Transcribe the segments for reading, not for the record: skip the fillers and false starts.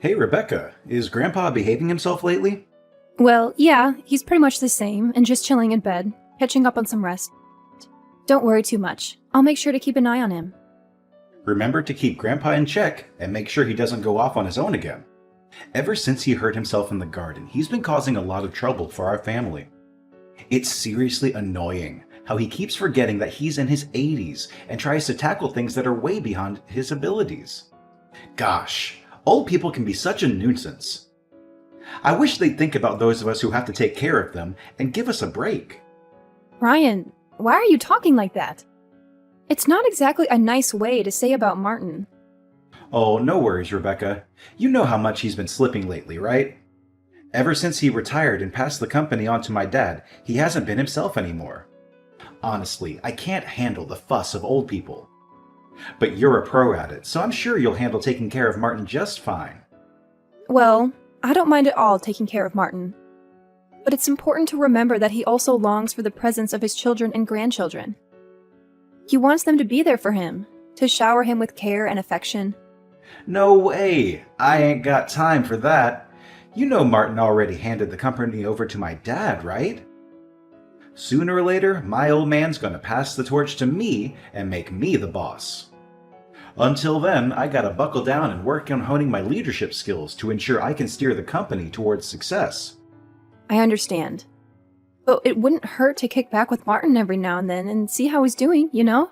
Hey, Rebecca, is Grandpa behaving himself lately? Well, yeah, he's pretty much the same and just chilling in bed, catching up on some rest. Don't worry too much. I'll make sure to keep an eye on him. Remember to keep Grandpa in check and make sure he doesn't go off on his own again. Ever since he hurt himself in the garden, he's been causing a lot of trouble for our family. It's seriously annoying how he keeps forgetting that he's in his 80s and tries to tackle things that are way beyond his abilities. Gosh, old people can be such a nuisance. I wish they'd think about those of us who have to take care of them and give us a break. Ryan, why are you talking like that? It's not exactly a nice way to say about Martin. Oh, no worries, Rebecca. You know how much he's been slipping lately, right? Ever since he retired and passed the company on to my dad, he hasn't been himself anymore. Honestly, I can't handle the fuss of old people. But you're a pro at it, so I'm sure you'll handle taking care of Martin just fine. Well, I don't mind at all taking care of Martin. But it's important to remember that he also longs for the presence of his children and grandchildren. He wants them to be there for him, to shower him with care and affection. No way! I ain't got time for that. You know Martin already handed the company over to my dad, right? Sooner or later, my old man's gonna pass the torch to me and make me the boss. Until then, I gotta buckle down and work on honing my leadership skills to ensure I can steer the company towards success. I understand. But it wouldn't hurt to kick back with Martin every now and then and see how he's doing, you know?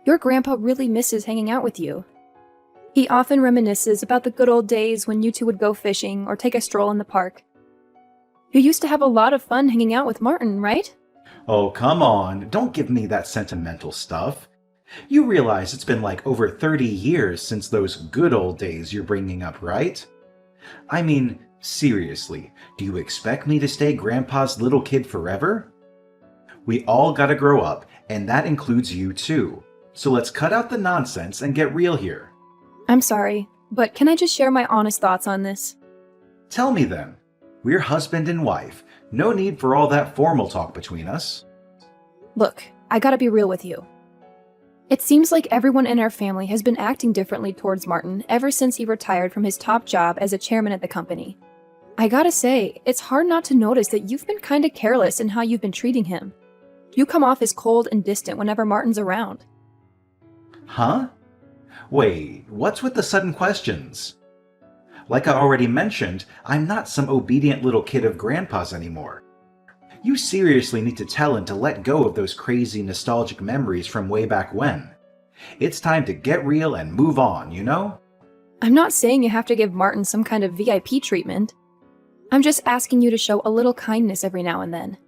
Your grandpa really misses hanging out with you. He often reminisces about the good old days when you two would go fishing or take a stroll in the park. You used to have a lot of fun hanging out with Martin, right? Oh, come on, don't give me that sentimental stuff. You realize it's been like over 30 years since those good old days you're bringing up, right? I mean, seriously, do you expect me to stay Grandpa's little kid forever? We all gotta grow up, and that includes you too. So let's cut out the nonsense and get real here. I'm sorry, but can I just share my honest thoughts on this? Tell me then. We're husband and wife. No need for all that formal talk between us. Look, I gotta be real with you. It seems like everyone in our family has been acting differently towards Martin ever since he retired from his top job as a chairman at the company. I gotta say, it's hard not to notice that you've been kinda careless in how you've been treating him. You come off as cold and distant whenever Martin's around. Huh? Wait, what's with the sudden questions? Like I already mentioned, I'm not some obedient little kid of Grandpa's anymore. You seriously need to tell him to let go of those crazy nostalgic memories from way back when. It's time to get real and move on, you know? I'm not saying you have to give Martin some kind of VIP treatment. I'm just asking you to show a little kindness every now and then.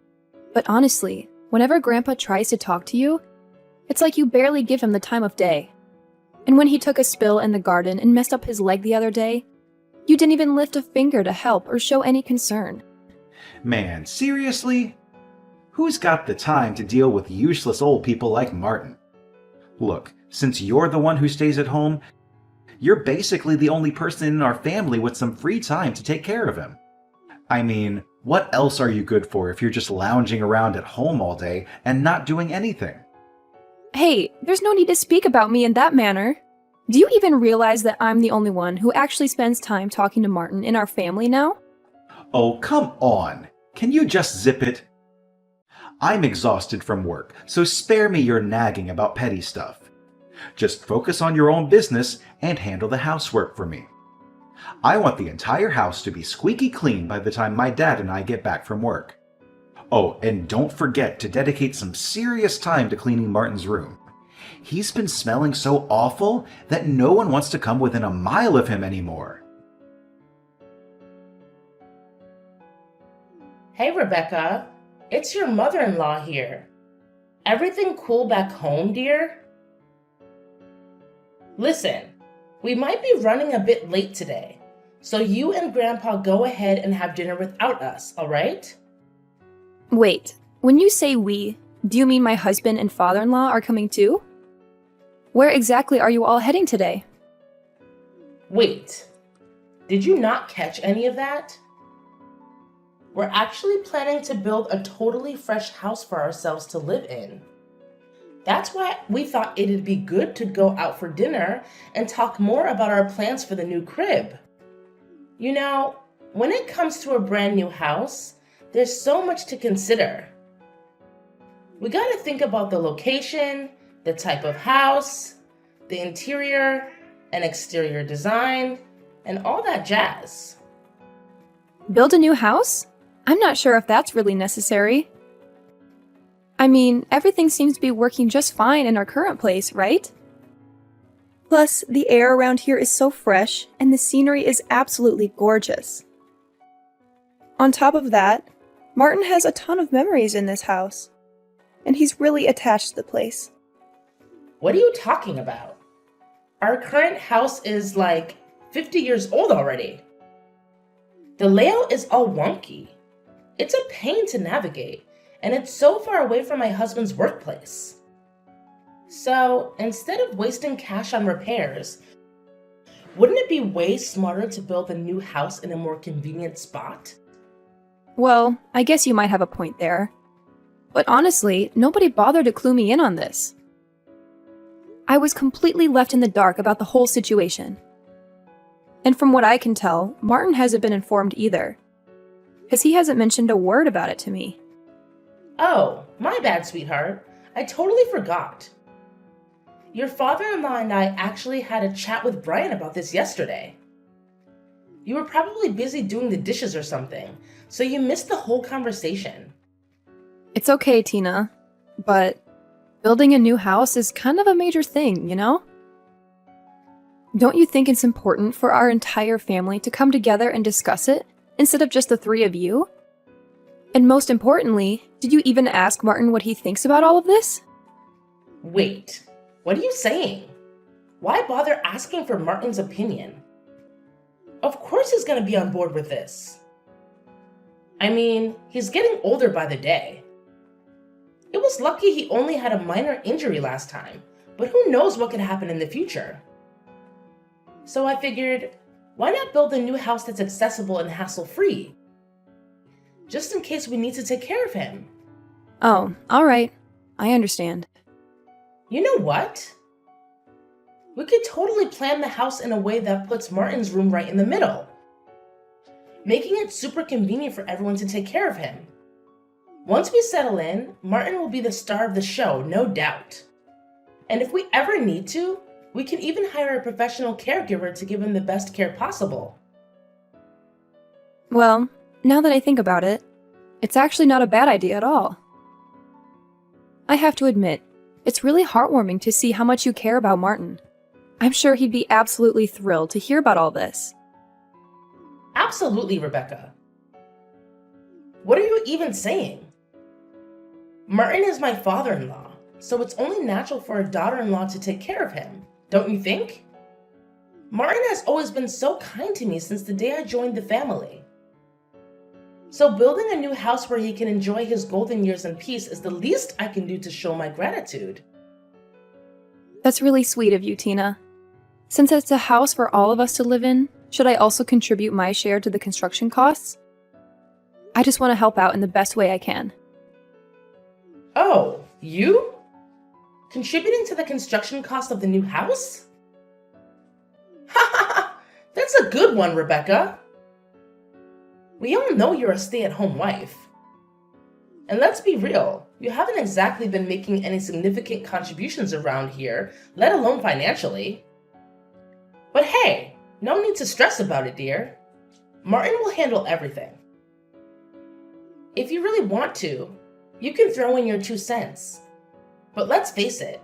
But honestly, whenever Grandpa tries to talk to you, it's like you barely give him the time of day. And when he took a spill in the garden and messed up his leg the other day, you didn't even lift a finger to help or show any concern. Man, seriously? Who's got the time to deal with useless old people like Martin? Look, since you're the one who stays at home, you're basically the only person in our family with some free time to take care of him. I mean, what else are you good for if you're just lounging around at home all day and not doing anything? Hey, there's no need to speak about me in that manner. Do you even realize that I'm the only one who actually spends time talking to Martin in our family now? Oh, come on. Can you just zip it? I'm exhausted from work, so spare me your nagging about petty stuff. Just focus on your own business and handle the housework for me. I want the entire house to be squeaky clean by the time my dad and I get back from work. Oh, and don't forget to dedicate some serious time to cleaning Martin's room. He's been smelling so awful that no one wants to come within a mile of him anymore. Hey, Rebecca. It's your mother-in-law here. Everything cool back home, dear? Listen, we might be running a bit late today, so you and Grandpa go ahead and have dinner without us, all right? Wait, when you say we, do you mean my husband and father-in-law are coming too? Where exactly are you all heading today? Wait, did you not catch any of that? We're actually planning to build a totally fresh house for ourselves to live in. That's why we thought it'd be good to go out for dinner and talk more about our plans for the new crib. You know, when it comes to a brand new house, there's so much to consider. We gotta think about the location, the type of house, the interior and exterior design, and all that jazz. Build a new house? I'm not sure if that's really necessary. I mean, everything seems to be working just fine in our current place, right? Plus, the air around here is so fresh, and the scenery is absolutely gorgeous. On top of that, Martin has a ton of memories in this house, and he's really attached to the place. What are you talking about? Our current house is like 50 years old already. The layout is all wonky. It's a pain to navigate, and it's so far away from my husband's workplace. So, instead of wasting cash on repairs, wouldn't it be way smarter to build a new house in a more convenient spot? Well, I guess you might have a point there. But honestly, nobody bothered to clue me in on this. I was completely left in the dark about the whole situation. And from what I can tell, Martin hasn't been informed either, because he hasn't mentioned a word about it to me. Oh, my bad, sweetheart. I totally forgot. Your father-in-law and I actually had a chat with Brian about this yesterday. You were probably busy doing the dishes or something, so you missed the whole conversation. It's okay, Tina, but building a new house is kind of a major thing, you know? Don't you think it's important for our entire family to come together and discuss it, instead of just the three of you? And most importantly, did you even ask Martin what he thinks about all of this? Wait, what are you saying? Why bother asking for Martin's opinion? Of course he's going to be on board with this. I mean, he's getting older by the day. It was lucky he only had a minor injury last time, but who knows what could happen in the future. So I figured, why not build a new house that's accessible and hassle-free? Just in case we need to take care of him. Oh, alright. I understand. You know what? We could totally plan the house in a way that puts Martin's room right in the middle, making it super convenient for everyone to take care of him. Once we settle in, Martin will be the star of the show, no doubt. And if we ever need to, we can even hire a professional caregiver to give him the best care possible. Well, now that I think about it, it's actually not a bad idea at all. I have to admit, it's really heartwarming to see how much you care about Martin. I'm sure he'd be absolutely thrilled to hear about all this. Absolutely, Rebecca. What are you even saying? Martin is my father-in-law, so it's only natural for a daughter-in-law to take care of him, don't you think? Martin has always been so kind to me since the day I joined the family. So building a new house where he can enjoy his golden years in peace is the least I can do to show my gratitude. That's really sweet of you, Tina. Since it's a house for all of us to live in, should I also contribute my share to the construction costs? I just want to help out in the best way I can. Oh, you? Contributing to the construction cost of the new house? Ha ha ha! That's a good one, Rebecca. We all know you're a stay-at-home wife. And let's be real, you haven't exactly been making any significant contributions around here, let alone financially. But hey, no need to stress about it, dear. Martin will handle everything. If you really want to, you can throw in your 2 cents. But let's face it,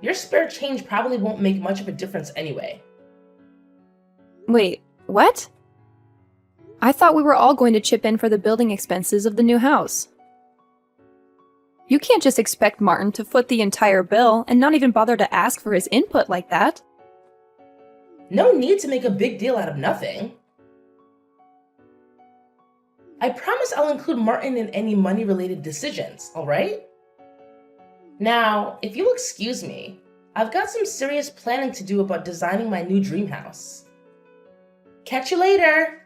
your spare change probably won't make much of a difference anyway. Wait, what? I thought we were all going to chip in for the building expenses of the new house. You can't just expect Martin to foot the entire bill and not even bother to ask for his input like that. No need to make a big deal out of nothing. I promise I'll include Martin in any money-related decisions, alright? Now, if you'll excuse me, I've got some serious planning to do about designing my new dream house. Catch you later!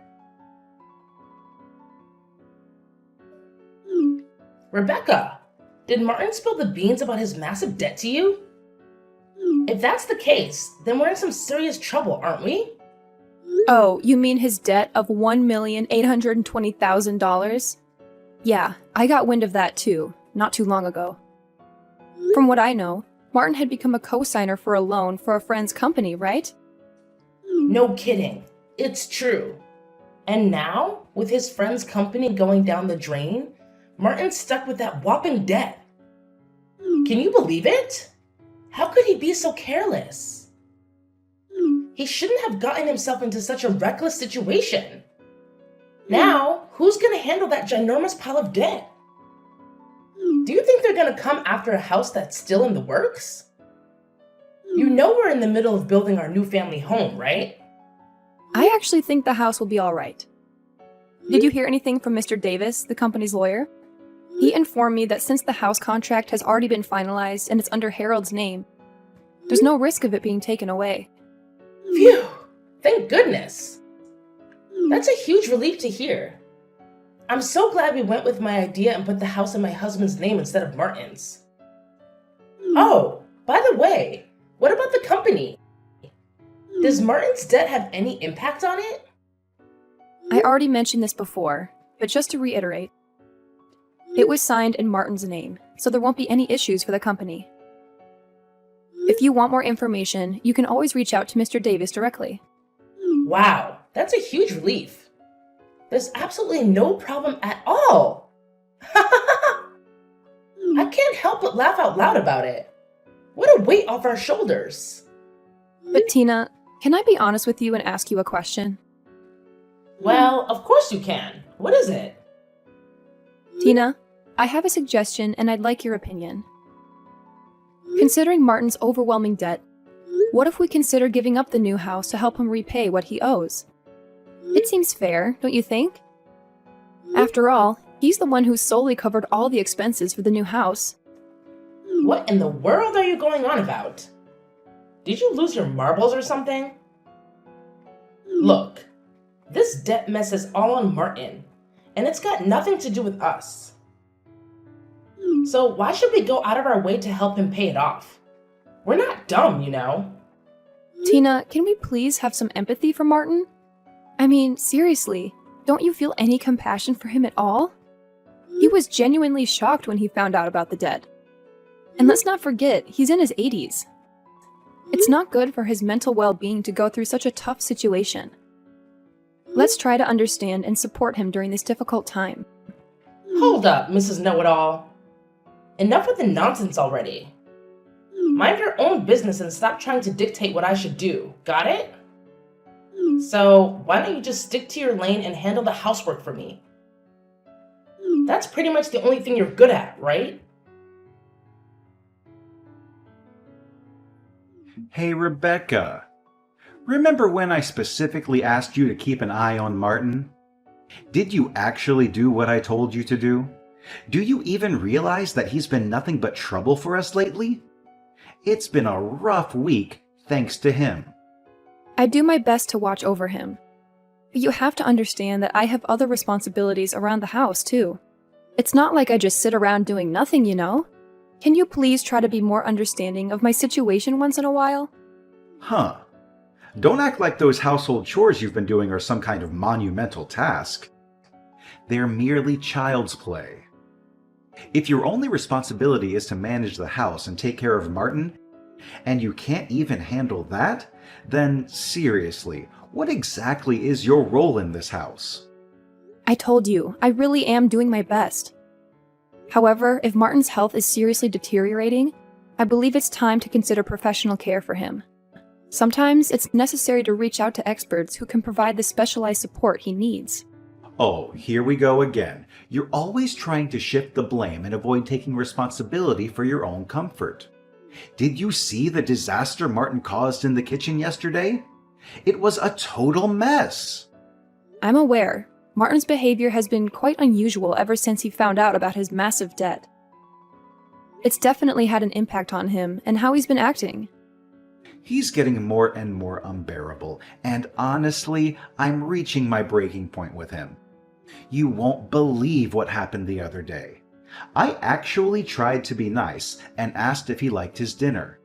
Rebecca, did Martin spill the beans about his massive debt to you? If that's the case, then we're in some serious trouble, aren't we? Oh, you mean his debt of $1,820,000? Yeah, I got wind of that too, not too long ago. From what I know, Martin had become a co-signer for a loan for a friend's company, right? No kidding. It's true. And now, with his friend's company going down the drain, Martin's stuck with that whopping debt. Can you believe it? How could he be so careless? He shouldn't have gotten himself into such a reckless situation. Now, who's gonna handle that ginormous pile of debt? Do you think they're gonna come after a house that's still in the works? You know we're in the middle of building our new family home, right? I actually think the house will be all right. Did you hear anything from Mr. Davis, the company's lawyer? He informed me that since the house contract has already been finalized and it's under Harold's name, there's no risk of it being taken away. Phew! Thank goodness! That's a huge relief to hear. I'm so glad we went with my idea and put the house in my husband's name instead of Martin's. Oh, by the way, what about the company? Does Martin's debt have any impact on it? I already mentioned this before, but just to reiterate, it was signed in Martin's name, so there won't be any issues for the company. If you want more information, you can always reach out to Mr. Davis directly. Wow, that's a huge relief. There's absolutely no problem at all. I can't help but laugh out loud about it. What a weight off our shoulders. But Tina, can I be honest with you and ask you a question? Well, of course you can. What is it? Tina, I have a suggestion and I'd like your opinion. Considering Martin's overwhelming debt, what if we consider giving up the new house to help him repay what he owes? It seems fair, don't you think? After all, he's the one who solely covered all the expenses for the new house. What in the world are you going on about? Did you lose your marbles or something? Look, this debt mess is all on Martin, and it's got nothing to do with us. So why should we go out of our way to help him pay it off? We're not dumb, you know. Tina, can we please have some empathy for Martin? I mean, seriously, don't you feel any compassion for him at all? He was genuinely shocked when he found out about the debt. And let's not forget, he's in his 80s. It's not good for his mental well-being to go through such a tough situation. Let's try to understand and support him during this difficult time. Hold up, Mrs. Know-It-All. Enough with the nonsense already. Mind your own business and stop trying to dictate what I should do. Got it? So, why don't you just stick to your lane and handle the housework for me? That's pretty much the only thing you're good at, right? Hey, Rebecca. Remember when I specifically asked you to keep an eye on Martin? Did you actually do what I told you to do? Do you even realize that he's been nothing but trouble for us lately? It's been a rough week thanks to him. I do my best to watch over him. But you have to understand that I have other responsibilities around the house, too. It's not like I just sit around doing nothing, you know? Can you please try to be more understanding of my situation once in a while? Huh. Don't act like those household chores you've been doing are some kind of monumental task. They're merely child's play. If your only responsibility is to manage the house and take care of Martin, and you can't even handle that, then seriously, what exactly is your role in this house? I told you, I really am doing my best. However, if Martin's health is seriously deteriorating, I believe it's time to consider professional care for him. Sometimes it's necessary to reach out to experts who can provide the specialized support he needs. Oh, here we go again. You're always trying to shift the blame and avoid taking responsibility for your own comfort. Did you see the disaster Martin caused in the kitchen yesterday? It was a total mess. I'm aware. Martin's behavior has been quite unusual ever since he found out about his massive debt. It's definitely had an impact on him and how he's been acting. He's getting more and more unbearable, and honestly, I'm reaching my breaking point with him. You won't believe what happened the other day. I actually tried to be nice and asked if he liked his dinner.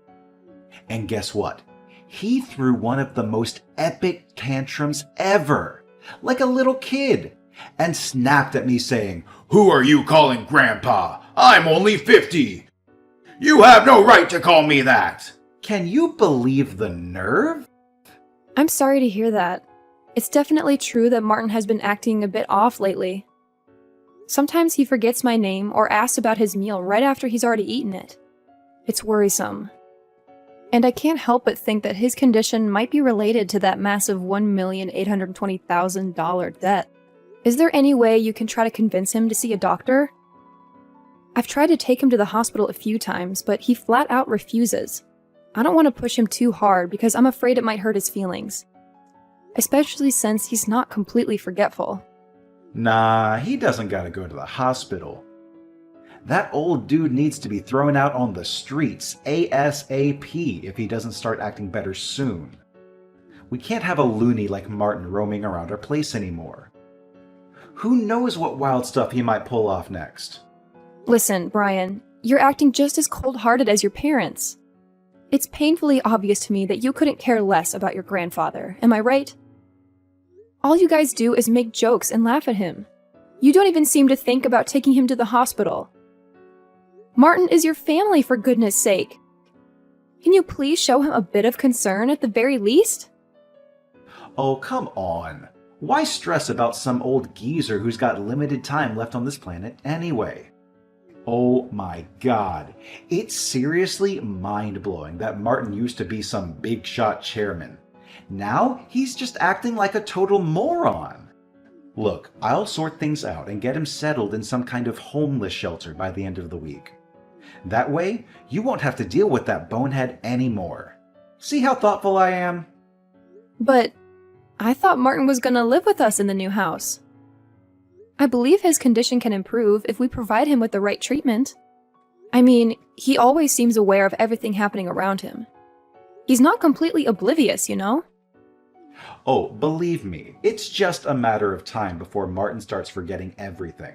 And guess what? He threw one of the most epic tantrums ever, like a little kid, and snapped at me saying, "Who are you calling Grandpa? I'm only 50. You have no right to call me that." Can you believe the nerve? I'm sorry to hear that. It's definitely true that Martin has been acting a bit off lately. Sometimes he forgets my name or asks about his meal right after he's already eaten it. It's worrisome. And I can't help but think that his condition might be related to that massive $1,820,000 debt. Is there any way you can try to convince him to see a doctor? I've tried to take him to the hospital a few times, but he flat out refuses. I don't want to push him too hard because I'm afraid it might hurt his feelings. Especially since he's not completely forgetful. Nah, he doesn't gotta go to the hospital. That old dude needs to be thrown out on the streets ASAP if he doesn't start acting better soon. We can't have a loony like Martin roaming around our place anymore. Who knows what wild stuff he might pull off next? Listen, Brian, you're acting just as cold-hearted as your parents. It's painfully obvious to me that you couldn't care less about your grandfather, am I right? All you guys do is make jokes and laugh at him. You don't even seem to think about taking him to the hospital. Martin is your family, for goodness sake. Can you please show him a bit of concern at the very least? Oh, come on. Why stress about some old geezer who's got limited time left on this planet anyway? Oh my god. It's seriously mind-blowing that Martin used to be some big-shot chairman. Now he's just acting like a total moron. Look, I'll sort things out and get him settled in some kind of homeless shelter by the end of the week. That way, you won't have to deal with that bonehead anymore. See how thoughtful I am? But I thought Martin was gonna live with us in the new house. I believe his condition can improve if we provide him with the right treatment. I mean, he always seems aware of everything happening around him. He's not completely oblivious, you know? Oh, believe me, it's just a matter of time before Martin starts forgetting everything.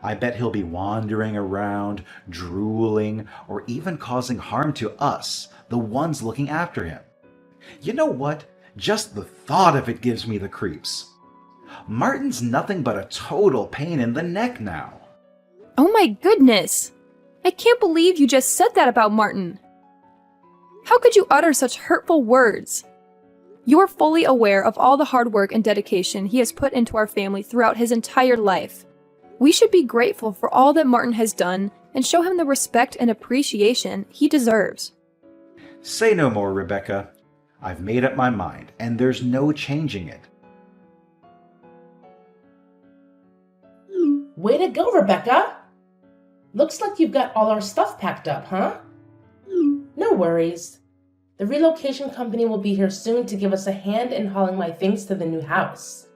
I bet he'll be wandering around, drooling, or even causing harm to us, the ones looking after him. You know what? Just the thought of it gives me the creeps. Martin's nothing but a total pain in the neck now. Oh my goodness! I can't believe you just said that about Martin! How could you utter such hurtful words? You are fully aware of all the hard work and dedication he has put into our family throughout his entire life. We should be grateful for all that Martin has done and show him the respect and appreciation he deserves. Say no more, Rebecca. I've made up my mind, and there's no changing it. Way to go, Rebecca! Looks like you've got all our stuff packed up, huh? No worries. The relocation company will be here soon to give us a hand in hauling my things to the new house.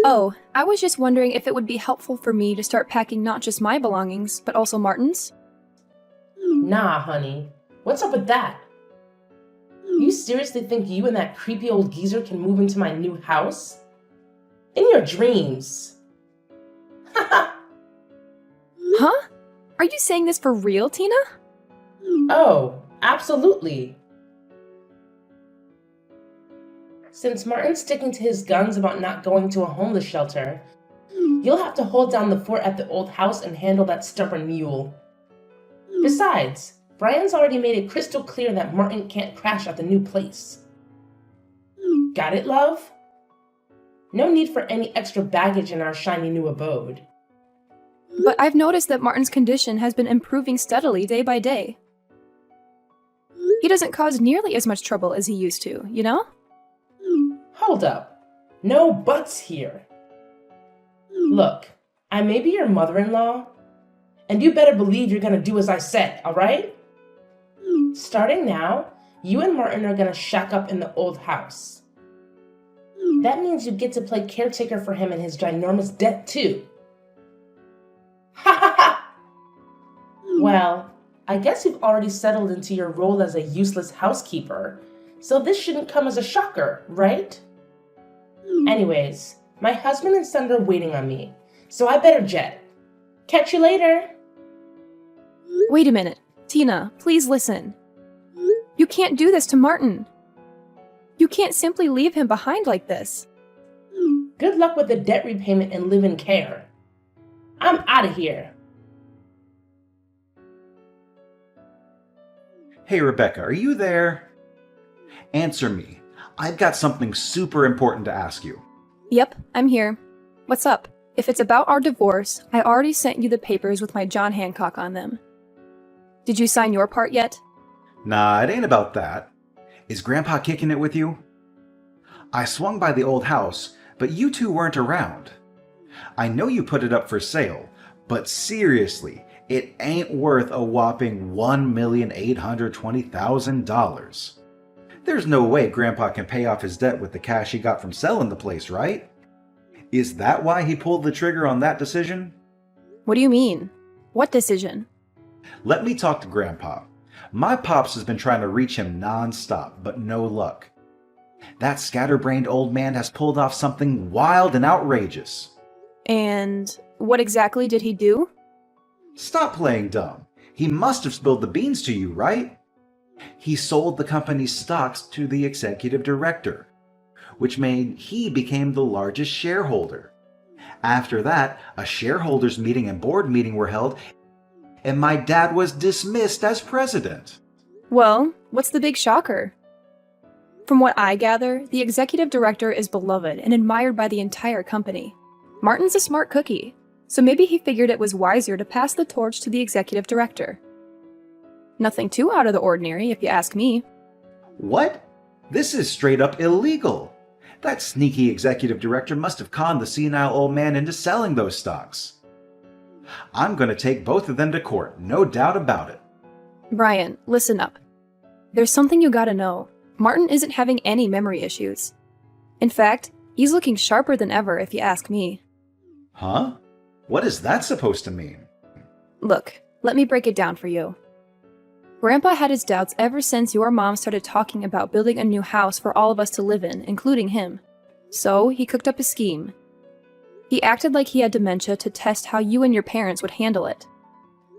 Oh, I was just wondering if it would be helpful for me to start packing not just my belongings, but also Martin's? Nah, honey. What's up with that? You seriously think you and that creepy old geezer can move into my new house? In your dreams. Huh? Are you saying this for real, Tina? Oh, absolutely. Since Martin's sticking to his guns about not going to a homeless shelter, you'll have to hold down the fort at the old house and handle that stubborn mule. Besides, Brian's already made it crystal clear that Martin can't crash at the new place. Got it, love? No need for any extra baggage in our shiny new abode. But I've noticed that Martin's condition has been improving steadily day by day. He doesn't cause nearly as much trouble as he used to, you know? Hold up. No buts here. Look, I may be your mother-in-law, and you better believe you're gonna do as I said, alright? Starting now, you and Martin are gonna shack up in the old house. That means you get to play caretaker for him and his ginormous debt too. Ha ha ha! Well, I guess you've already settled into your role as a useless housekeeper, so this shouldn't come as a shocker, right? Anyways, my husband and son are waiting on me, so I better jet. Catch you later! Wait a minute. Tina, please listen. You can't do this to Martin. You can't simply leave him behind like this. Good luck with the debt repayment and live in care. I'm out of here. Hey, Rebecca, are you there? Answer me. I've got something super important to ask you. Yep, I'm here. What's up? If it's about our divorce, I already sent you the papers with my John Hancock on them. Did you sign your part yet? Nah, it ain't about that. Is Grandpa kicking it with you? I swung by the old house, but you two weren't around. I know you put it up for sale, but seriously, it ain't worth a whopping $1,820,000. There's no way Grandpa can pay off his debt with the cash he got from selling the place, right? Is that why he pulled the trigger on that decision? What do you mean? What decision? Let me talk to Grandpa. My pops has been trying to reach him non-stop, but no luck. That scatterbrained old man has pulled off something wild and outrageous. And what exactly did he do? Stop playing dumb. He must have spilled the beans to you, right? He sold the company's stocks to the executive director, which made he became the largest shareholder. After that, a shareholders meeting and board meeting were held, and my dad was dismissed as president. Well, what's the big shocker? From what I gather, the executive director is beloved and admired by the entire company. Martin's a smart cookie, so maybe he figured it was wiser to pass the torch to the executive director. Nothing too out of the ordinary, if you ask me. What? This is straight up illegal. That sneaky executive director must have conned the senile old man into selling those stocks. I'm going to take both of them to court, no doubt about it. Brian, listen up. There's something you gotta know. Martin isn't having any memory issues. In fact, he's looking sharper than ever, if you ask me. Huh? What is that supposed to mean? Look, let me break it down for you. Grandpa had his doubts ever since your mom started talking about building a new house for all of us to live in, including him. So, he cooked up a scheme. He acted like he had dementia to test how you and your parents would handle it.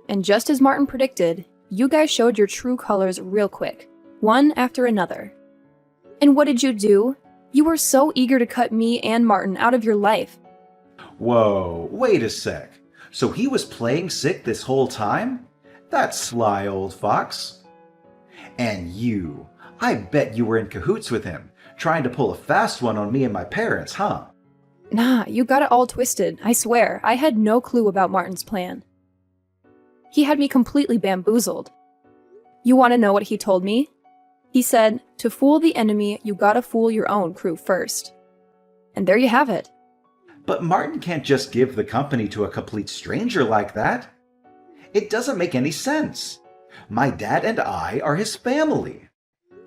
And just as Martin predicted, you guys showed your true colors real quick, one after another. And what did you do? You were so eager to cut me and Martin out of your life. Whoa, wait a sec. So he was playing sick this whole time? That sly old fox. And you, I bet you were in cahoots with him, trying to pull a fast one on me and my parents, huh? Nah, you got it all twisted, I swear. I had no clue about Martin's plan. He had me completely bamboozled. You want to know what he told me? He said, to fool the enemy, you gotta fool your own crew first. And there you have it. But Martin can't just give the company to a complete stranger like that. It doesn't make any sense. My dad and I are his family.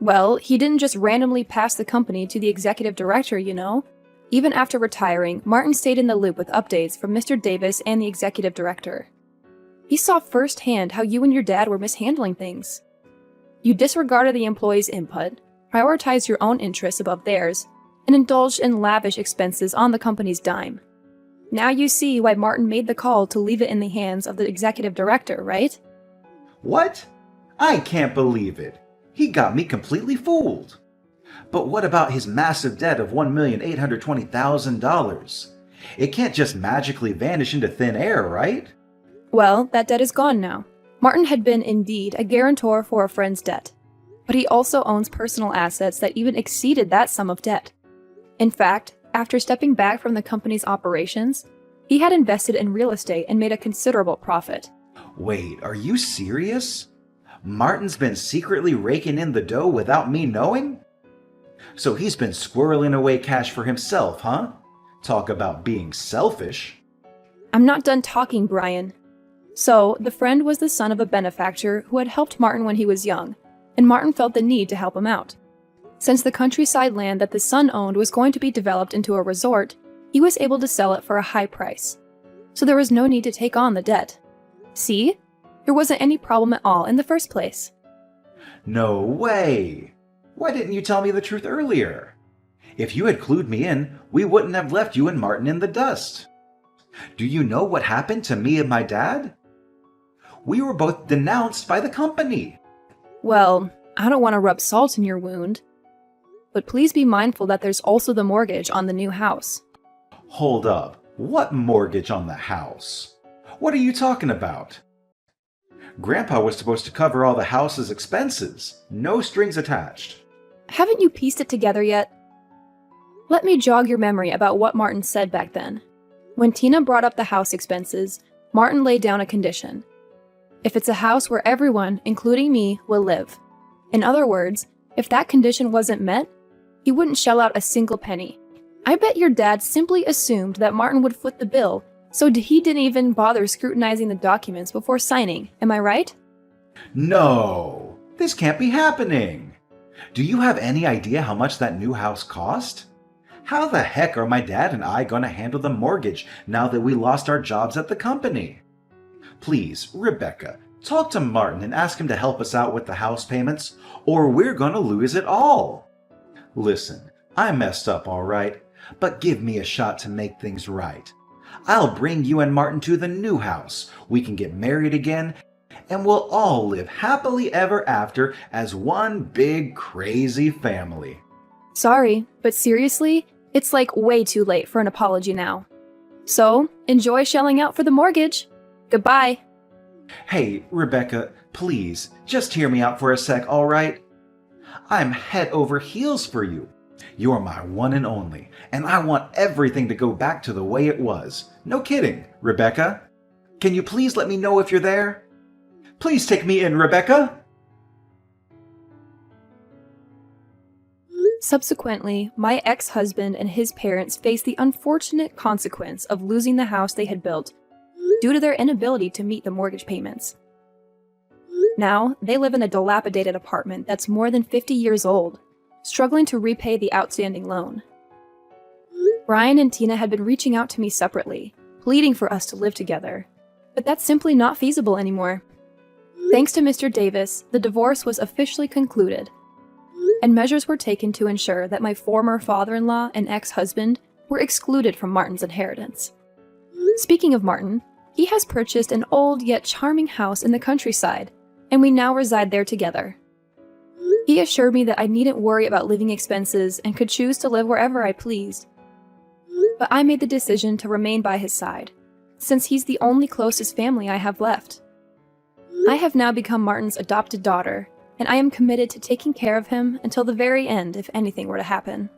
Well, he didn't just randomly pass the company to the executive director, you know. Even after retiring, Martin stayed in the loop with updates from Mr. Davis and the executive director. He saw firsthand how you and your dad were mishandling things. You disregarded the employees' input, prioritized your own interests above theirs, and indulged in lavish expenses on the company's dime. Now you see why Martin made the call to leave it in the hands of the executive director, right? What? I can't believe it. He got me completely fooled. But what about his massive debt of $1,820,000? It can't just magically vanish into thin air, right? Well, that debt is gone now. Martin had been indeed a guarantor for a friend's debt, but he also owns personal assets that even exceeded that sum of debt. In fact, after stepping back from the company's operations, he had invested in real estate and made a considerable profit. Wait, are you serious? Martin's been secretly raking in the dough without me knowing? So he's been squirreling away cash for himself, huh? Talk about being selfish. I'm not done talking, Brian. So, the friend was the son of a benefactor who had helped Martin when he was young, and Martin felt the need to help him out. Since the countryside land that the son owned was going to be developed into a resort, he was able to sell it for a high price. So there was no need to take on the debt. See? There wasn't any problem at all in the first place. No way! Why didn't you tell me the truth earlier? If you had clued me in, we wouldn't have left you and Martin in the dust. Do you know what happened to me and my dad? We were both denounced by the company. Well, I don't want to rub salt in your wound. But please be mindful that there's also the mortgage on the new house. Hold up. What mortgage on the house? What are you talking about? Grandpa was supposed to cover all the house's expenses. No strings attached. Haven't you pieced it together yet? Let me jog your memory about what Martin said back then. When Tina brought up the house expenses, Martin laid down a condition. If it's a house where everyone, including me, will live. In other words, if that condition wasn't met, he wouldn't shell out a single penny. I bet your dad simply assumed that Martin would foot the bill, so he didn't even bother scrutinizing the documents before signing. Am I right? No, this can't be happening. Do you have any idea how much that new house cost? How the heck are my dad and I going to handle the mortgage now that we lost our jobs at the company? Please, Rebecca, talk to Martin and ask him to help us out with the house payments, or we're going to lose it all. Listen, I messed up all right, but give me a shot to make things right. I'll bring you and Martin to the new house. We can get married again, and we'll all live happily ever after as one big crazy family. Sorry, but seriously, it's like way too late for an apology now. So, enjoy shelling out for the mortgage. Goodbye. Hey, Rebecca, please, just hear me out for a sec, all right? I'm head over heels for you. You're my one and only, and I want everything to go back to the way it was. No kidding, Rebecca. Can you please let me know if you're there? Please take me in, Rebecca. Subsequently, my ex-husband and his parents faced the unfortunate consequence of losing the house they had built due to their inability to meet the mortgage payments. Now, they live in a dilapidated apartment that's more than 50 years old, struggling to repay the outstanding loan. Brian and Tina had been reaching out to me separately, pleading for us to live together, but that's simply not feasible anymore. Thanks to Mr. Davis, the divorce was officially concluded, and measures were taken to ensure that my former father-in-law and ex-husband were excluded from Martin's inheritance. Speaking of Martin, he has purchased an old yet charming house in the countryside, and we now reside there together. He assured me that I needn't worry about living expenses and could choose to live wherever I pleased. But I made the decision to remain by his side, since he's the only closest family I have left. I have now become Martin's adopted daughter, and I am committed to taking care of him until the very end if anything were to happen.